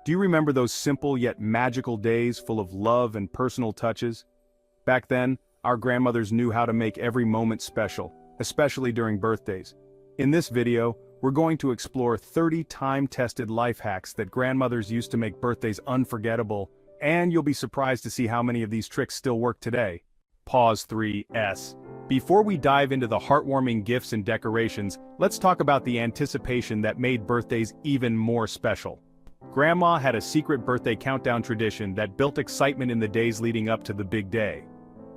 Do you remember those simple yet magical days full of love and personal touches? Back then, our grandmothers knew how to make every moment special, especially during birthdays. In this video, we're going to explore 30 time-tested life hacks that grandmothers used to make birthdays unforgettable, and you'll be surprised to see how many of these tricks still work today. Pause 3S. Before we dive into the heartwarming gifts and decorations, let's talk about the anticipation that made birthdays even more special. Grandma had a secret birthday countdown tradition that built excitement in the days leading up to the big day.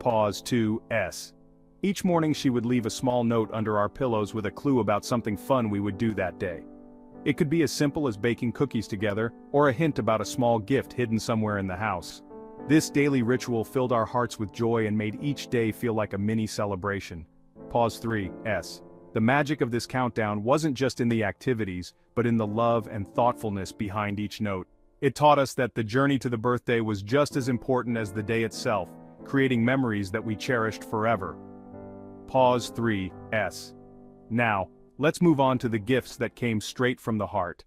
Pause 2S. Each morning she would leave a small note under our pillows with a clue about something fun we would do that day. It could be as simple as baking cookies together, or a hint about a small gift hidden somewhere in the house. This daily ritual filled our hearts with joy and made each day feel like a mini celebration. Pause 3S. The magic of this countdown wasn't just in the activities, but in the love and thoughtfulness behind each note. It taught us that the journey to the birthday was just as important as the day itself, creating memories that we cherished forever. Pause 3S. Now, let's move on to the gifts that came straight from the heart.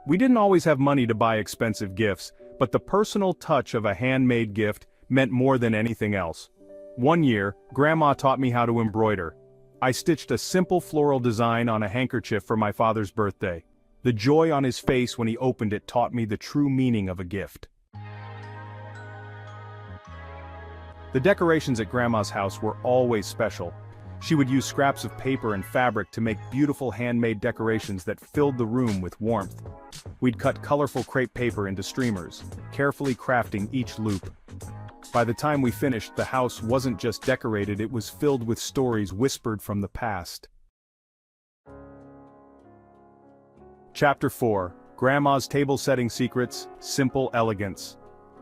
We didn't always have money to buy expensive gifts, but the personal touch of a handmade gift meant more than anything else. One year, Grandma taught me how to embroider. I stitched a simple floral design on a handkerchief for my father's birthday. The joy on his face when he opened it taught me the true meaning of a gift. The decorations at Grandma's house were always special. She would use scraps of paper and fabric to make beautiful handmade decorations that filled the room with warmth. We'd cut colorful crepe paper into streamers, carefully crafting each loop. By the time we finished, the house wasn't just decorated, it was filled with stories whispered from the past. Chapter 4. Grandma's Table Setting Secrets, Simple Elegance.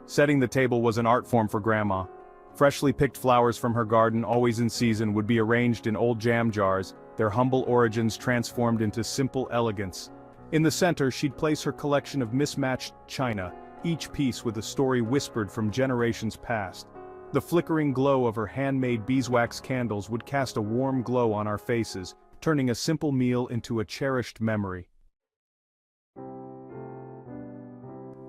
Setting the table was an art form for Grandma. Freshly picked flowers from her garden, always in season, would be arranged in old jam jars, their humble origins transformed into simple elegance. In the center, she'd place her collection of mismatched china, each piece with a story whispered from generations past. The flickering glow of her handmade beeswax candles would cast a warm glow on our faces, turning a simple meal into a cherished memory.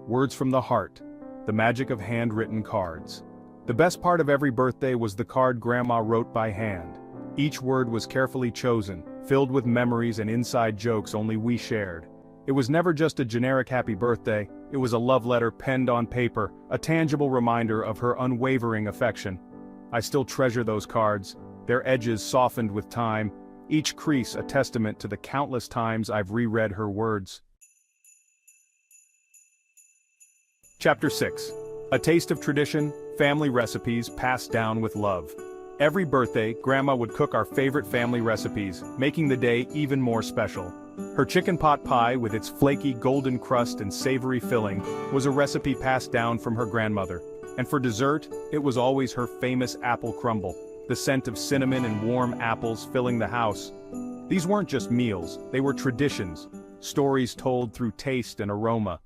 Words from the heart. The magic of handwritten cards. The best part of every birthday was the card Grandma wrote by hand. Each word was carefully chosen, filled with memories and inside jokes only we shared. It was never just a generic happy birthday, it was a love letter penned on paper, a tangible reminder of her unwavering affection. I still treasure those cards, their edges softened with time, each crease a testament to the countless times I've reread her words. Chapter 6. A taste of tradition, family recipes passed down with love. Every birthday, Grandma would cook our favorite family recipes, making the day even more special. Her chicken pot pie with its flaky golden crust and savory filling was a recipe passed down from her grandmother. And for dessert, it was always her famous apple crumble, the scent of cinnamon and warm apples filling the house. These weren't just meals, they were traditions, stories told through taste and aroma.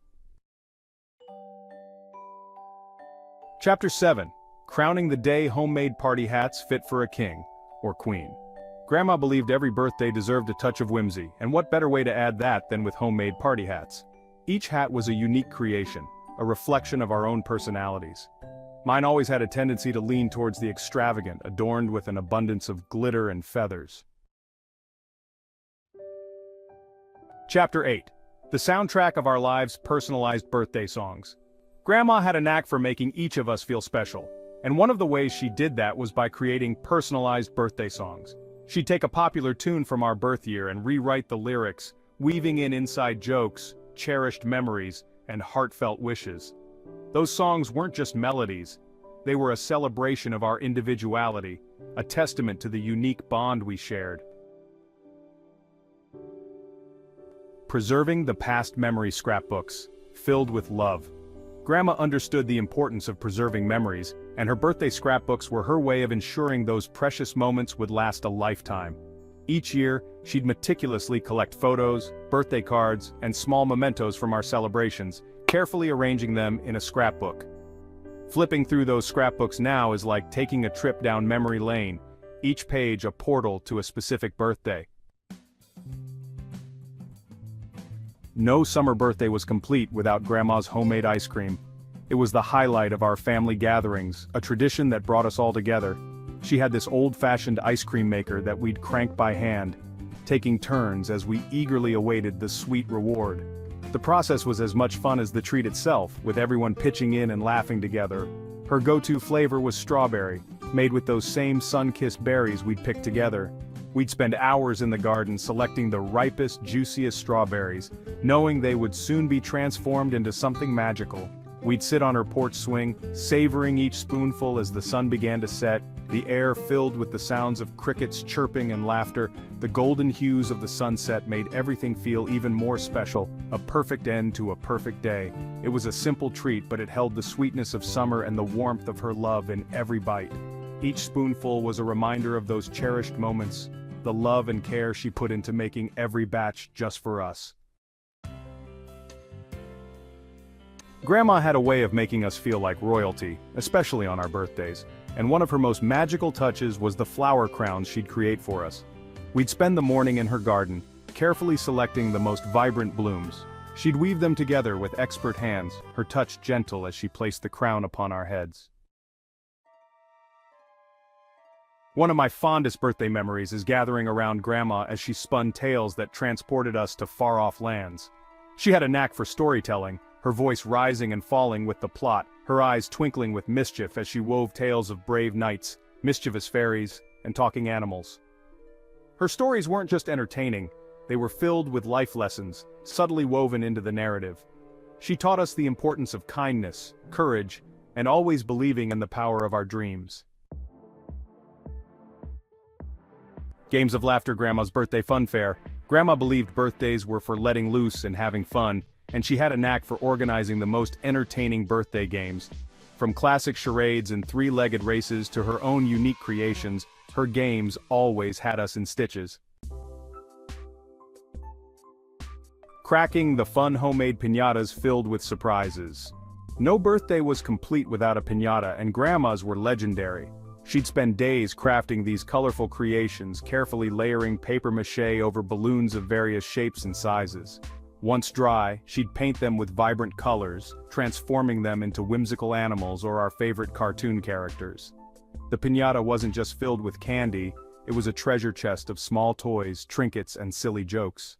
Chapter 7. Crowning the Day Homemade Party Hats Fit for a King or Queen. Grandma believed every birthday deserved a touch of whimsy, and what better way to add that than with homemade party hats? Each hat was a unique creation, a reflection of our own personalities. Mine always had a tendency to lean towards the extravagant, adorned with an abundance of glitter and feathers. Chapter 8. The soundtrack of our lives' personalized birthday songs. Grandma had a knack for making each of us feel special, and one of the ways she did that was by creating personalized birthday songs. She'd take a popular tune from our birth year and rewrite the lyrics, weaving in inside jokes, cherished memories, and heartfelt wishes. Those songs weren't just melodies, they were a celebration of our individuality, a testament to the unique bond we shared. Preserving the past memory scrapbooks, filled with love. Grandma understood the importance of preserving memories, and her birthday scrapbooks were her way of ensuring those precious moments would last a lifetime. Each year, she'd meticulously collect photos, birthday cards, and small mementos from our celebrations, carefully arranging them in a scrapbook. Flipping through those scrapbooks now is like taking a trip down memory lane, each page a portal to a specific birthday. No summer birthday was complete without Grandma's homemade ice cream. It was the highlight of our family gatherings, a tradition that brought us all together. She had this old-fashioned ice cream maker that we'd crank by hand, taking turns as we eagerly awaited the sweet reward. The process was as much fun as the treat itself, with everyone pitching in and laughing together. Her go-to flavor was strawberry, made with those same sun-kissed berries we'd picked together. We'd spend hours in the garden selecting the ripest, juiciest strawberries, knowing they would soon be transformed into something magical. We'd sit on her porch swing, savoring each spoonful as the sun began to set, the air filled with the sounds of crickets chirping and laughter. The golden hues of the sunset made everything feel even more special, a perfect end to a perfect day. It was a simple treat, but it held the sweetness of summer and the warmth of her love in every bite. Each spoonful was a reminder of those cherished moments, the love and care she put into making every batch just for us. Grandma had a way of making us feel like royalty, especially on our birthdays, and one of her most magical touches was the flower crowns she'd create for us. We'd spend the morning in her garden, carefully selecting the most vibrant blooms. She'd weave them together with expert hands, her touch gentle as she placed the crown upon our heads. One of my fondest birthday memories is gathering around Grandma as she spun tales that transported us to far-off lands. She had a knack for storytelling, her voice rising and falling with the plot, her eyes twinkling with mischief as she wove tales of brave knights, mischievous fairies, and talking animals. Her stories weren't just entertaining, they were filled with life lessons, subtly woven into the narrative. She taught us the importance of kindness, courage, and always believing in the power of our dreams. Games of Laughter, Grandma's birthday fun fair. Grandma believed birthdays were for letting loose and having fun, and she had a knack for organizing the most entertaining birthday games. From classic charades and three-legged races to her own unique creations, her games always had us in stitches. Cracking the fun homemade piñatas filled with surprises. No birthday was complete without a piñata, and Grandma's were legendary. She'd spend days crafting these colorful creations, carefully layering papier-mâché over balloons of various shapes and sizes. Once dry, she'd paint them with vibrant colors, transforming them into whimsical animals or our favorite cartoon characters. The piñata wasn't just filled with candy, it was a treasure chest of small toys, trinkets, and silly jokes.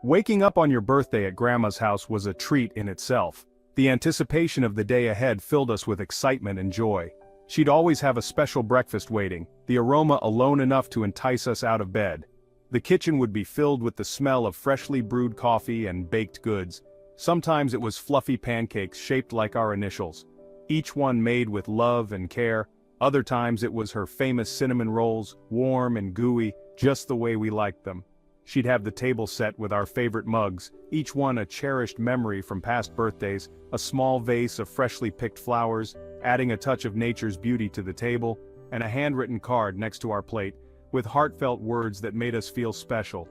Waking up on your birthday at Grandma's house was a treat in itself. The anticipation of the day ahead filled us with excitement and joy. She'd always have a special breakfast waiting, the aroma alone enough to entice us out of bed. The kitchen would be filled with the smell of freshly brewed coffee and baked goods. Sometimes it was fluffy pancakes shaped like our initials, each one made with love and care. Other times it was her famous cinnamon rolls, warm and gooey, just the way we liked them. She'd have the table set with our favorite mugs, each one a cherished memory from past birthdays, a small vase of freshly picked flowers, adding a touch of nature's beauty to the table, and a handwritten card next to our plate, with heartfelt words that made us feel special.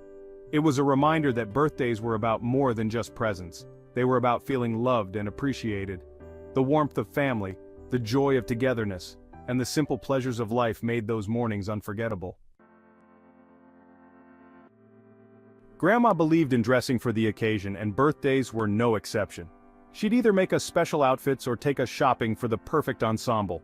It was a reminder that birthdays were about more than just presents. They were about feeling loved and appreciated. The warmth of family, the joy of togetherness, and the simple pleasures of life made those mornings unforgettable. Grandma believed in dressing for the occasion, and birthdays were no exception. She'd either make us special outfits or take us shopping for the perfect ensemble.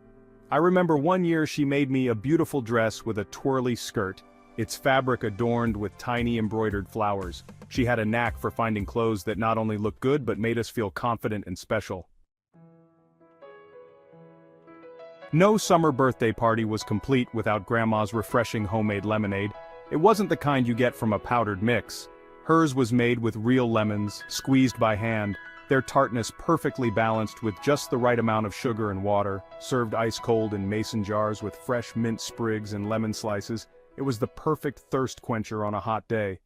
I remember one year she made me a beautiful dress with a twirly skirt, its fabric adorned with tiny embroidered flowers. She had a knack for finding clothes that not only looked good but made us feel confident and special. No summer birthday party was complete without Grandma's refreshing homemade lemonade. It wasn't the kind you get from a powdered mix. Hers was made with real lemons, squeezed by hand, their tartness perfectly balanced with just the right amount of sugar and water, served ice-cold in mason jars with fresh mint sprigs and lemon slices. It was the perfect thirst quencher on a hot day.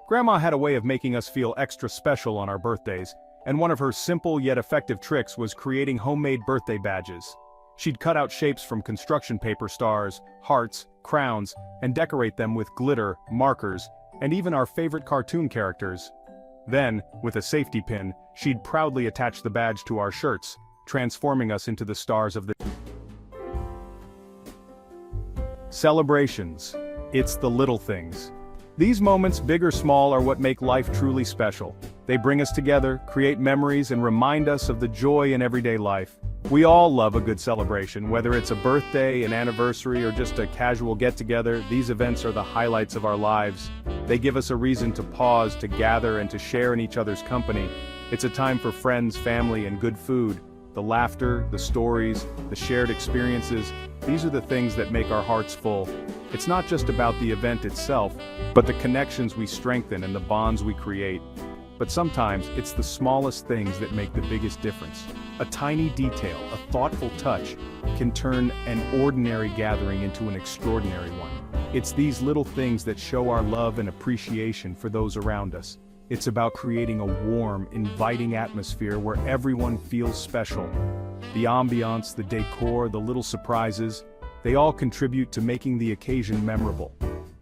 Grandma had a way of making us feel extra special on our birthdays, and one of her simple yet effective tricks was creating homemade birthday badges. She'd cut out shapes from construction paper stars, hearts, crowns, and decorate them with glitter, markers, and even our favorite cartoon characters. Then, with a safety pin, she'd proudly attach the badge to our shirts, transforming us into the stars of the celebrations. It's the little things. These moments, big or small, are what make life truly special. They bring us together, create memories, and remind us of the joy in everyday life. We all love a good celebration, whether it's a birthday, an anniversary, or just a casual get-together. These events are the highlights of our lives. They give us a reason to pause, to gather, and to share in each other's company. It's a time for friends, family, and good food. The laughter, the stories, the shared experiences, these are the things that make our hearts full. It's not just about the event itself, but the connections we strengthen and the bonds we create. But sometimes, it's the smallest things that make the biggest difference. A tiny detail, a thoughtful touch, can turn an ordinary gathering into an extraordinary one. It's these little things that show our love and appreciation for those around us. It's about creating a warm, inviting atmosphere where everyone feels special. The ambiance, the decor, the little surprises, they all contribute to making the occasion memorable.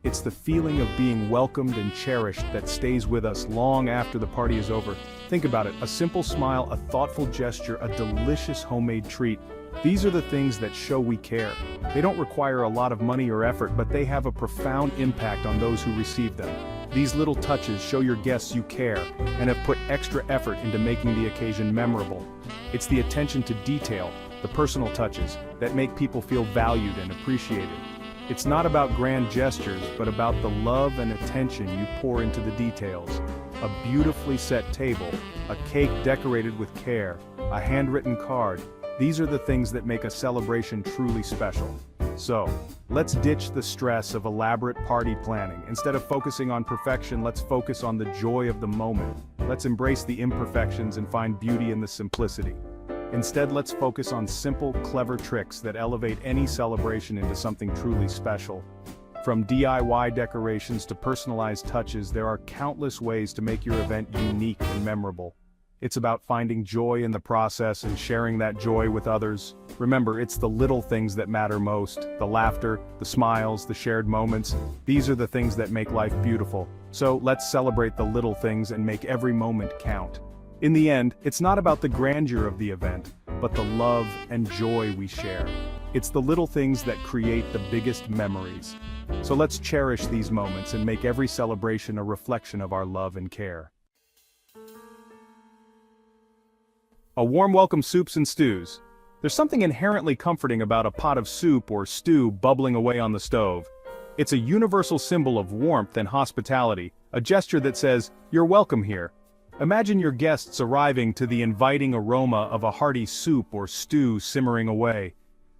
It's the feeling of being welcomed and cherished that stays with us long after the party is over. Think about it, a simple smile, a thoughtful gesture, a delicious homemade treat. These are the things that show we care. They don't require a lot of money or effort, but they have a profound impact on those who receive them. These little touches show your guests you care and have put extra effort into making the occasion memorable. It's the attention to detail, the personal touches, that make people feel valued and appreciated. It's not about grand gestures, but about the love and attention you pour into the details. A beautifully set table, a cake decorated with care, a handwritten card. These are the things that make a celebration truly special. So, let's ditch the stress of elaborate party planning. Instead of focusing on perfection, let's focus on the joy of the moment. Let's embrace the imperfections and find beauty in the simplicity. Instead, let's focus on simple, clever tricks that elevate any celebration into something truly special. From DIY decorations to personalized touches, there are countless ways to make your event unique and memorable. It's about finding joy in the process and sharing that joy with others. Remember, it's the little things that matter most. The laughter, the smiles, the shared moments. These are the things that make life beautiful. So let's celebrate the little things and make every moment count. In the end, it's not about the grandeur of the event, but the love and joy we share. It's the little things that create the biggest memories. So let's cherish these moments and make every celebration a reflection of our love and care. A warm welcome, soups and stews. There's something inherently comforting about a pot of soup or stew bubbling away on the stove. It's a universal symbol of warmth and hospitality, a gesture that says, "You're welcome here." Imagine your guests arriving to the inviting aroma of a hearty soup or stew simmering away.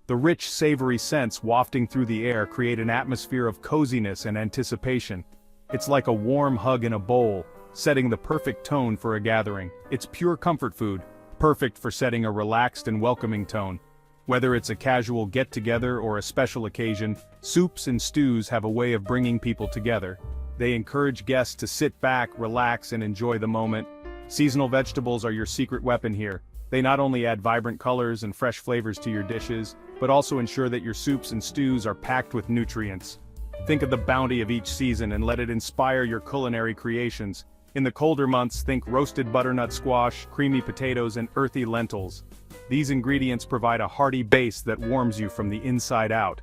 The rich, savory scents wafting through the air create an atmosphere of coziness and anticipation. It's like a warm hug in a bowl, setting the perfect tone for a gathering. It's pure comfort food, perfect for setting a relaxed and welcoming tone. Whether it's a casual get-together or a special occasion, soups and stews have a way of bringing people together. They encourage guests to sit back, relax, and enjoy the moment. Seasonal vegetables are your secret weapon here. They not only add vibrant colors and fresh flavors to your dishes, but also ensure that your soups and stews are packed with nutrients. Think of the bounty of each season and let it inspire your culinary creations. In the colder months, think roasted butternut squash, creamy potatoes, and earthy lentils. These ingredients provide a hearty base that warms you from the inside out.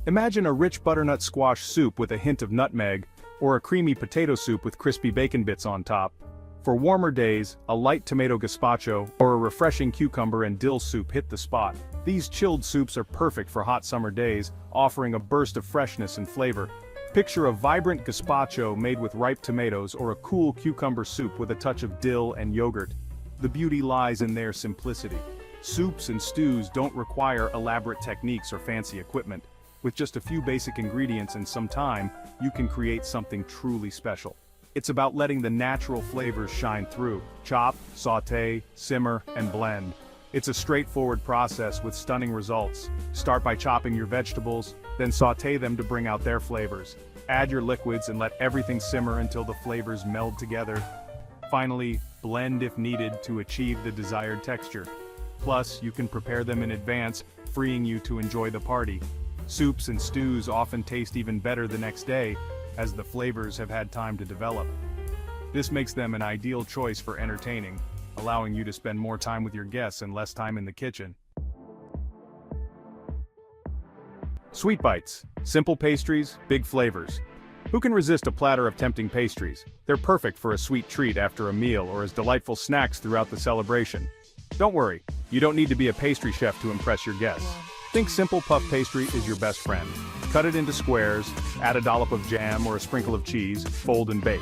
Imagine a rich butternut squash soup with a hint of nutmeg, or a creamy potato soup with crispy bacon bits on top. For warmer days, a light tomato gazpacho or a refreshing cucumber and dill soup hit the spot. These chilled soups are perfect for hot summer days, offering a burst of freshness and flavor. Picture a vibrant gazpacho made with ripe tomatoes or a cool cucumber soup with a touch of dill and yogurt. The beauty lies in their simplicity. Soups and stews don't require elaborate techniques or fancy equipment. With just a few basic ingredients and some time, you can create something truly special. It's about letting the natural flavors shine through. Chop, sauté, simmer, and blend. It's a straightforward process with stunning results. Start by chopping your vegetables, then sauté them to bring out their flavors. Add your liquids and let everything simmer until the flavors meld together. Finally, blend if needed to achieve the desired texture. Plus, you can prepare them in advance, freeing you to enjoy the party. Soups and stews often taste even better the next day, as the flavors have had time to develop. This makes them an ideal choice for entertaining, allowing you to spend more time with your guests and less time in the kitchen. Sweet bites. Simple pastries, big flavors. Who can resist a platter of tempting pastries? They're perfect for a sweet treat after a meal or as delightful snacks throughout the celebration. Don't worry, you don't need to be a pastry chef to impress your guests. Think simple puff pastry is your best friend. Cut it into squares, add a dollop of jam or a sprinkle of cheese, fold and bake.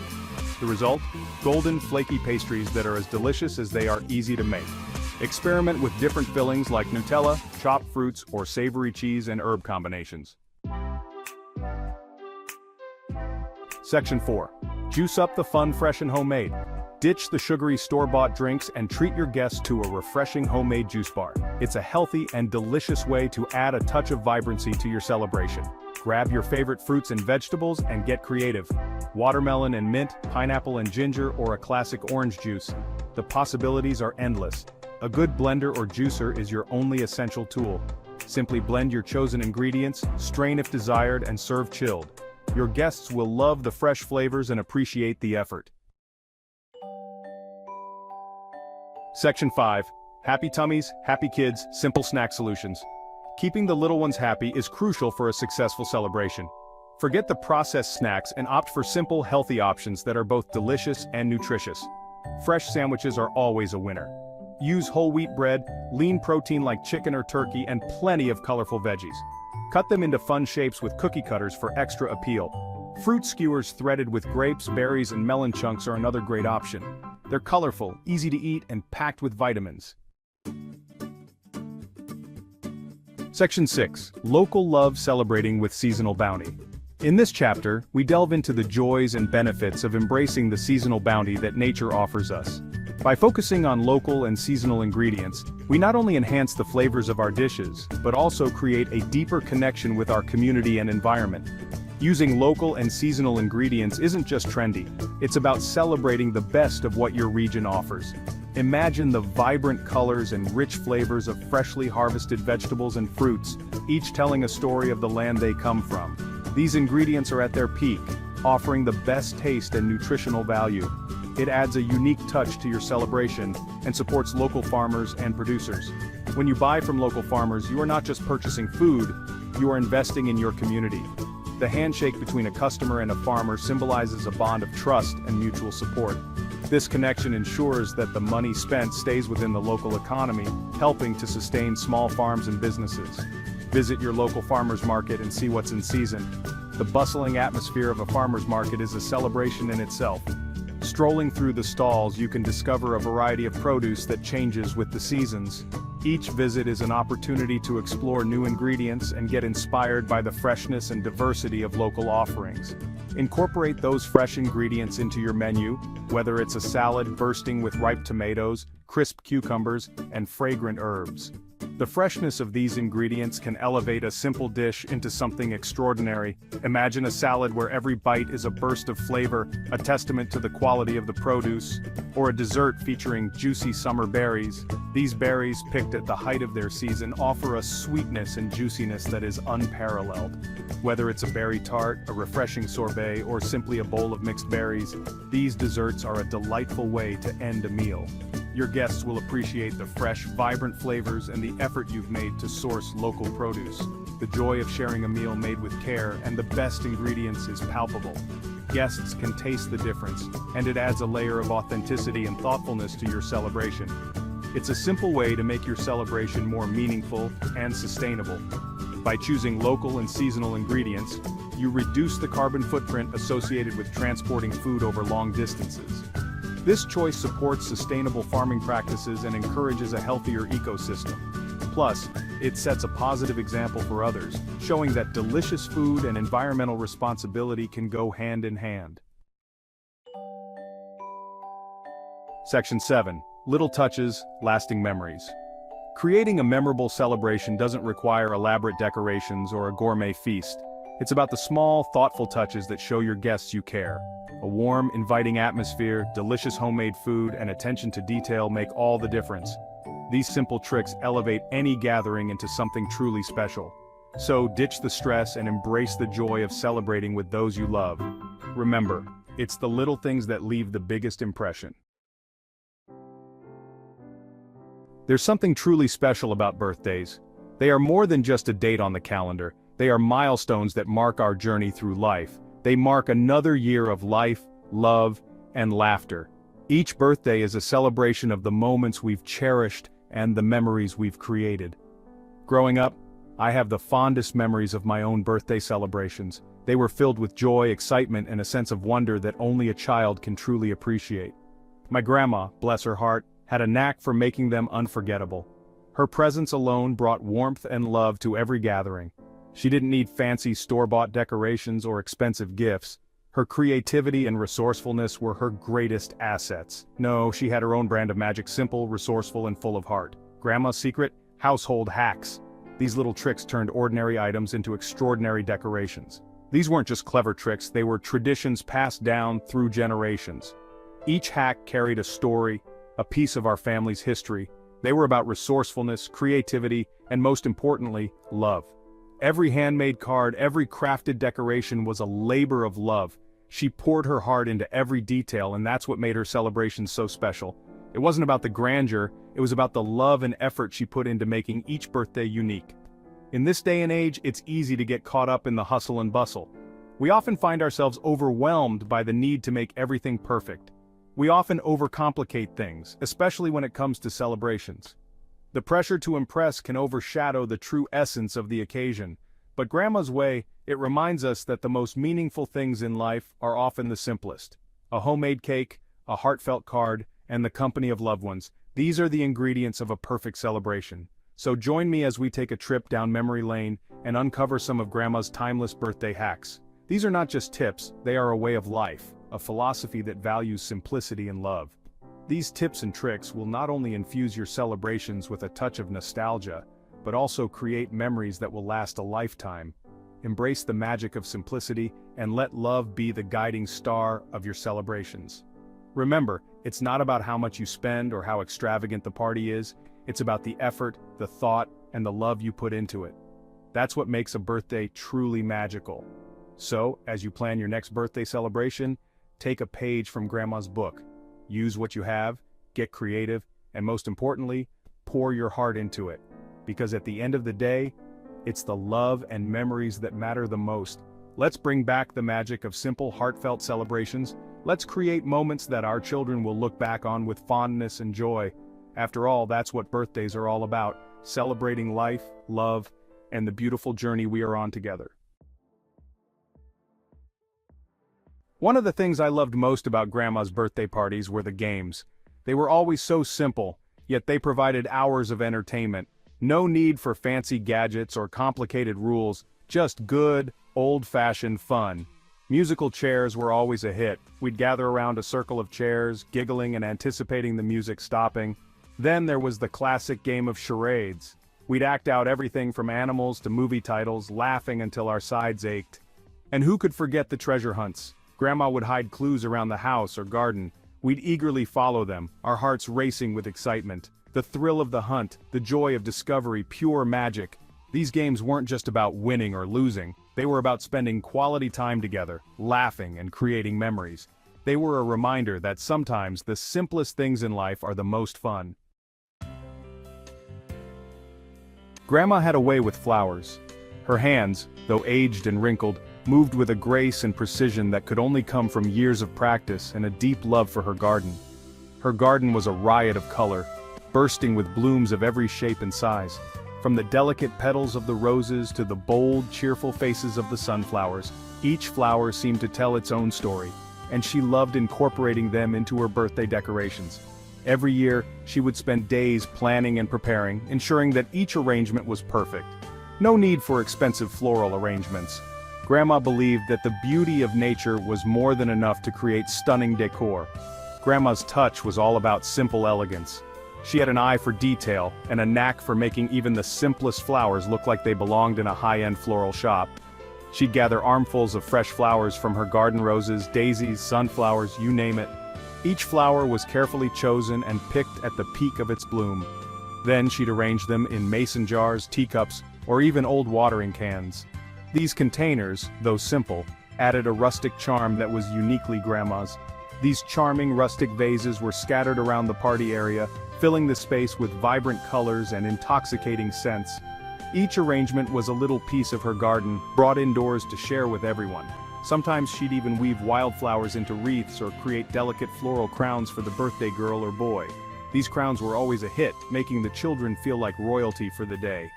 The result? Golden, flaky pastries that are as delicious as they are easy to make. Experiment with different fillings like Nutella, chopped fruits, or savory cheese and herb combinations. Section 4. Juice up the fun fresh and homemade. Ditch the sugary store-bought drinks and treat your guests to a refreshing homemade juice bar. It's a healthy and delicious way to add a touch of vibrancy to your celebration. Grab your favorite fruits and vegetables and get creative. Watermelon and mint, pineapple and ginger, or a classic orange juice. The possibilities are endless. A good blender or juicer is your only essential tool. Simply blend your chosen ingredients, strain if desired, and serve chilled. Your guests will love the fresh flavors and appreciate the effort. Section 5. Happy tummies, happy kids, simple snack solutions. Keeping the little ones happy is crucial for a successful celebration. Forget the processed snacks and opt for simple, healthy options that are both delicious and nutritious. Fresh sandwiches are always a winner. Use whole wheat bread, lean protein like chicken or turkey, and plenty of colorful veggies. Cut them into fun shapes with cookie cutters for extra appeal. Fruit skewers threaded with grapes, berries, and melon chunks are another great option. They're colorful, easy to eat, and packed with vitamins. Section 6. Local love celebrating with seasonal bounty. In this chapter, we delve into the joys and benefits of embracing the seasonal bounty that nature offers us. By focusing on local and seasonal ingredients, we not only enhance the flavors of our dishes, but also create a deeper connection with our community and environment. Using local and seasonal ingredients isn't just trendy, it's about celebrating the best of what your region offers. Imagine the vibrant colors and rich flavors of freshly harvested vegetables and fruits, each telling a story of the land they come from. These ingredients are at their peak, offering the best taste and nutritional value. It adds a unique touch to your celebration and supports local farmers and producers. When you buy from local farmers, you are not just purchasing food, you are investing in your community. The handshake between a customer and a farmer symbolizes a bond of trust and mutual support. This connection ensures that the money spent stays within the local economy, helping to sustain small farms and businesses. Visit your local farmers market and see what's in season. The bustling atmosphere of a farmers market is a celebration in itself. Strolling through the stalls, you can discover a variety of produce that changes with the seasons. Each visit is an opportunity to explore new ingredients and get inspired by the freshness and diversity of local offerings. Incorporate those fresh ingredients into your menu, whether it's a salad bursting with ripe tomatoes, crisp cucumbers, and fragrant herbs. The freshness of these ingredients can elevate a simple dish into something extraordinary. Imagine a salad where every bite is a burst of flavor, a testament to the quality of the produce, or a dessert featuring juicy summer berries. These berries, picked at the height of their season, offer a sweetness and juiciness that is unparalleled. Whether it's a berry tart, a refreshing sorbet, or simply a bowl of mixed berries, these desserts are a delightful way to end a meal. Your guests will appreciate the fresh, vibrant flavors and the effort you've made to source local produce. The joy of sharing a meal made with care and the best ingredients is palpable. Guests can taste the difference, and it adds a layer of authenticity and thoughtfulness to your celebration. It's a simple way to make your celebration more meaningful and sustainable. By choosing local and seasonal ingredients, you reduce the carbon footprint associated with transporting food over long distances. This choice supports sustainable farming practices and encourages a healthier ecosystem. Plus, it sets a positive example for others, showing that delicious food and environmental responsibility can go hand in hand. Section 7. Little touches, lasting memories. Creating a memorable celebration doesn't require elaborate decorations or a gourmet feast. It's about the small, thoughtful touches that show your guests you care. A warm, inviting atmosphere, delicious homemade food, and attention to detail make all the difference. These simple tricks elevate any gathering into something truly special. So ditch the stress and embrace the joy of celebrating with those you love. Remember, it's the little things that leave the biggest impression. There's something truly special about birthdays. They are more than just a date on the calendar. They are milestones that mark our journey through life. They mark another year of life, love, and laughter. Each birthday is a celebration of the moments we've cherished and the memories we've created. Growing up, I have the fondest memories of my own birthday celebrations. They were filled with joy, excitement, and a sense of wonder that only a child can truly appreciate. My grandma, bless her heart, had a knack for making them unforgettable. Her presence alone brought warmth and love to every gathering. She didn't need fancy store-bought decorations or expensive gifts. Her creativity and resourcefulness were her greatest assets. No, she had her own brand of magic, simple, resourceful, and full of heart. Grandma's secret? Household hacks. These little tricks turned ordinary items into extraordinary decorations. These weren't just clever tricks, they were traditions passed down through generations. Each hack carried a story, a piece of our family's history. They were about resourcefulness, creativity, and most importantly, love. Every handmade card, every crafted decoration was a labor of love. She poured her heart into every detail, and that's what made her celebrations so special. It wasn't about the grandeur, it was about the love and effort she put into making each birthday unique. In this day and age, it's easy to get caught up in the hustle and bustle. We often find ourselves overwhelmed by the need to make everything perfect. We often overcomplicate things, especially when it comes to celebrations. The pressure to impress can overshadow the true essence of the occasion, but Grandma's way, it reminds us that the most meaningful things in life are often the simplest. A homemade cake, a heartfelt card, and the company of loved ones. These are the ingredients of a perfect celebration. So join me as we take a trip down memory lane and uncover some of Grandma's timeless birthday hacks. These are not just tips, they are a way of life, a philosophy that values simplicity and love. These tips and tricks will not only infuse your celebrations with a touch of nostalgia, but also create memories that will last a lifetime. Embrace the magic of simplicity and let love be the guiding star of your celebrations. Remember, it's not about how much you spend or how extravagant the party is, it's about the effort, the thought, and the love you put into it. That's what makes a birthday truly magical. So, as you plan your next birthday celebration, take a page from Grandma's book. Use what you have, get creative, and most importantly, pour your heart into it. Because at the end of the day, it's the love and memories that matter the most. Let's bring back the magic of simple, heartfelt celebrations. Let's create moments that our children will look back on with fondness and joy. After all, that's what birthdays are all about, celebrating life, love, and the beautiful journey we are on together. One of the things I loved most about Grandma's birthday parties were the games. They were always so simple, yet they provided hours of entertainment. No need for fancy gadgets or complicated rules, just good, old-fashioned fun. Musical chairs were always a hit. We'd gather around a circle of chairs, giggling and anticipating the music stopping. Then there was the classic game of charades. We'd act out everything from animals to movie titles, laughing until our sides ached. And who could forget the treasure hunts? Grandma would hide clues around the house or garden. We'd eagerly follow them, our hearts racing with excitement. The thrill of the hunt, the joy of discovery, pure magic. These games weren't just about winning or losing. They were about spending quality time together, laughing and creating memories. They were a reminder that sometimes the simplest things in life are the most fun. Grandma had a way with flowers. Her hands, though aged and wrinkled, moved with a grace and precision that could only come from years of practice and a deep love for her garden. Her garden was a riot of color, bursting with blooms of every shape and size. From the delicate petals of the roses to the bold, cheerful faces of the sunflowers, each flower seemed to tell its own story, and she loved incorporating them into her birthday decorations. Every year, she would spend days planning and preparing, ensuring that each arrangement was perfect. No need for expensive floral arrangements. Grandma believed that the beauty of nature was more than enough to create stunning decor. Grandma's touch was all about simple elegance. She had an eye for detail and a knack for making even the simplest flowers look like they belonged in a high-end floral shop. She'd gather armfuls of fresh flowers from her garden, roses, daisies, sunflowers, you name it. Each flower was carefully chosen and picked at the peak of its bloom. Then she'd arrange them in mason jars, teacups, or even old watering cans. These containers, though simple, added a rustic charm that was uniquely Grandma's. These charming rustic vases were scattered around the party area, filling the space with vibrant colors and intoxicating scents. Each arrangement was a little piece of her garden, brought indoors to share with everyone. Sometimes she'd even weave wildflowers into wreaths or create delicate floral crowns for the birthday girl or boy. These crowns were always a hit, making the children feel like royalty for the day.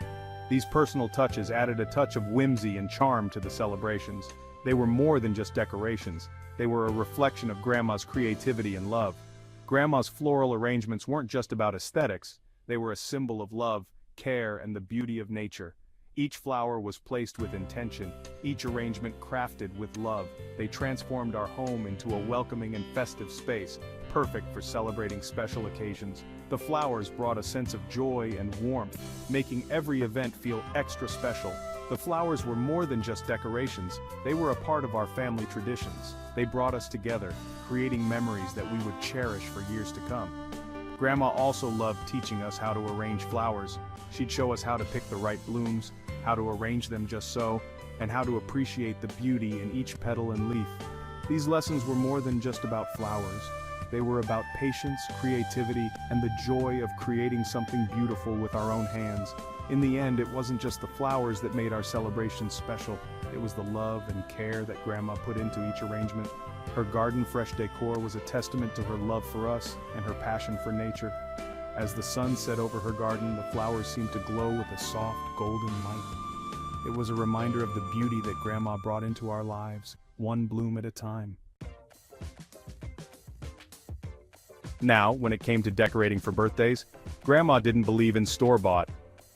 These personal touches added a touch of whimsy and charm to the celebrations. They were more than just decorations. They were a reflection of Grandma's creativity and love. Grandma's floral arrangements weren't just about aesthetics. They were a symbol of love, care, and the beauty of nature. Each flower was placed with intention, each arrangement crafted with love. They transformed our home into a welcoming and festive space, perfect for celebrating special occasions. The flowers brought a sense of joy and warmth, making every event feel extra special. The flowers were more than just decorations, they were a part of our family traditions. They brought us together, creating memories that we would cherish for years to come. Grandma also loved teaching us how to arrange flowers. She'd show us how to pick the right blooms, how to arrange them just so, and how to appreciate the beauty in each petal and leaf. These lessons were more than just about flowers. They were about patience, creativity, and the joy of creating something beautiful with our own hands. In the end, it wasn't just the flowers that made our celebration special. It was the love and care that Grandma put into each arrangement. Her garden fresh decor was a testament to her love for us and her passion for nature. As the sun set over her garden, the flowers seemed to glow with a soft, golden light. It was a reminder of the beauty that Grandma brought into our lives, one bloom at a time. Now, when it came to decorating for birthdays, Grandma didn't believe in store-bought.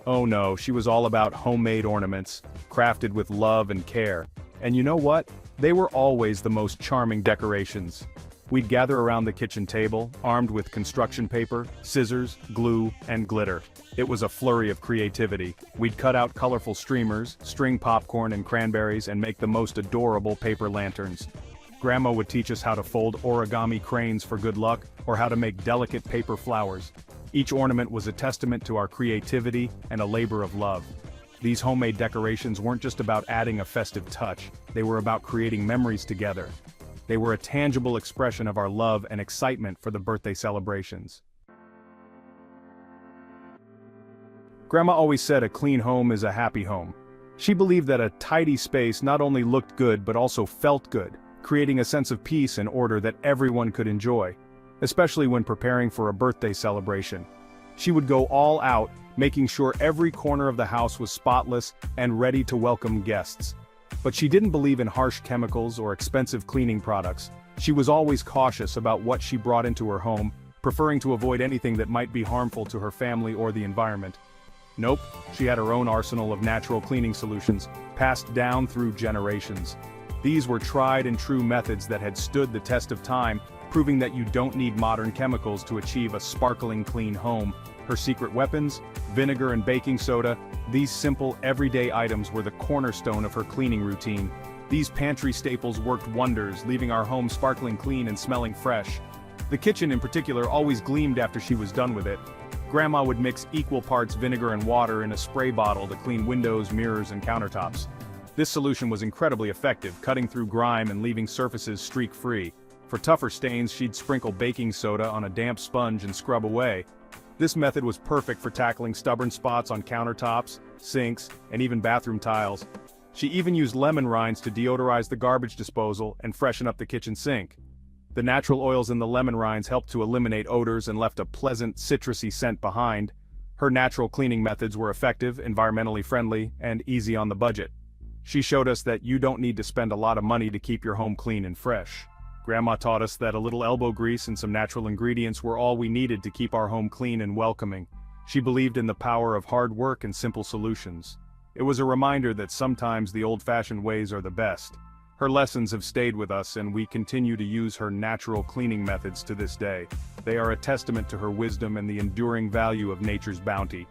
Oh no, she was all about homemade ornaments, crafted with love and care. And you know what? They were always the most charming decorations. We'd gather around the kitchen table, armed with construction paper, scissors, glue, and glitter. It was a flurry of creativity. We'd cut out colorful streamers, string popcorn and cranberries, and make the most adorable paper lanterns. Grandma would teach us how to fold origami cranes for good luck, or how to make delicate paper flowers. Each ornament was a testament to our creativity and a labor of love. These homemade decorations weren't just about adding a festive touch, they were about creating memories together. They were a tangible expression of our love and excitement for the birthday celebrations. Grandma always said a clean home is a happy home. She believed that a tidy space not only looked good but also felt good, creating a sense of peace and order that everyone could enjoy, especially when preparing for a birthday celebration. She would go all out, making sure every corner of the house was spotless and ready to welcome guests. But she didn't believe in harsh chemicals or expensive cleaning products. She was always cautious about what she brought into her home, preferring to avoid anything that might be harmful to her family or the environment. Nope, she had her own arsenal of natural cleaning solutions, passed down through generations. These were tried and true methods that had stood the test of time, proving that you don't need modern chemicals to achieve a sparkling clean home. Her secret weapons, vinegar and baking soda, these simple, everyday items were the cornerstone of her cleaning routine. These pantry staples worked wonders, leaving our home sparkling clean and smelling fresh. The kitchen in particular always gleamed after she was done with it. Grandma would mix equal parts vinegar and water in a spray bottle to clean windows, mirrors, and countertops. This solution was incredibly effective, cutting through grime and leaving surfaces streak-free. For tougher stains, she'd sprinkle baking soda on a damp sponge and scrub away. This method was perfect for tackling stubborn spots on countertops, sinks, and even bathroom tiles. She even used lemon rinds to deodorize the garbage disposal and freshen up the kitchen sink. The natural oils in the lemon rinds helped to eliminate odors and left a pleasant, citrusy scent behind. Her natural cleaning methods were effective, environmentally friendly, and easy on the budget. She showed us that you don't need to spend a lot of money to keep your home clean and fresh. Grandma taught us that a little elbow grease and some natural ingredients were all we needed to keep our home clean and welcoming. She believed in the power of hard work and simple solutions. It was a reminder that sometimes the old-fashioned ways are the best. Her lessons have stayed with us, and we continue to use her natural cleaning methods to this day. They are a testament to her wisdom and the enduring value of nature's bounty.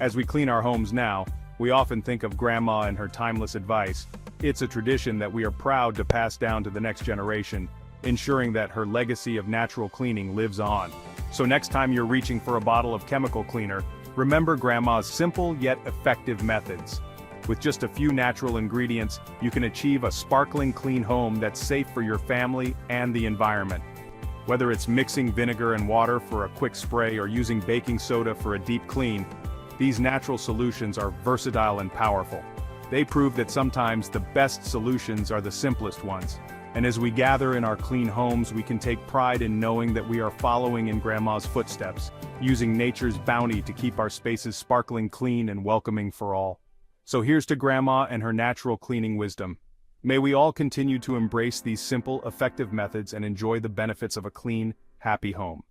As we clean our homes now, we often think of Grandma and her timeless advice. It's a tradition that we are proud to pass down to the next generation, ensuring that her legacy of natural cleaning lives on. So next time you're reaching for a bottle of chemical cleaner, remember Grandma's simple yet effective methods. With just a few natural ingredients, you can achieve a sparkling clean home that's safe for your family and the environment. Whether it's mixing vinegar and water for a quick spray or using baking soda for a deep clean, These natural solutions are versatile and powerful. They prove that sometimes the best solutions are the simplest ones. And as we gather in our clean homes, we can take pride in knowing that we are following in Grandma's footsteps, using nature's bounty to keep our spaces sparkling clean and welcoming for all. So here's to Grandma and her natural cleaning wisdom. May we all continue to embrace these simple, effective methods and enjoy the benefits of a clean, happy home.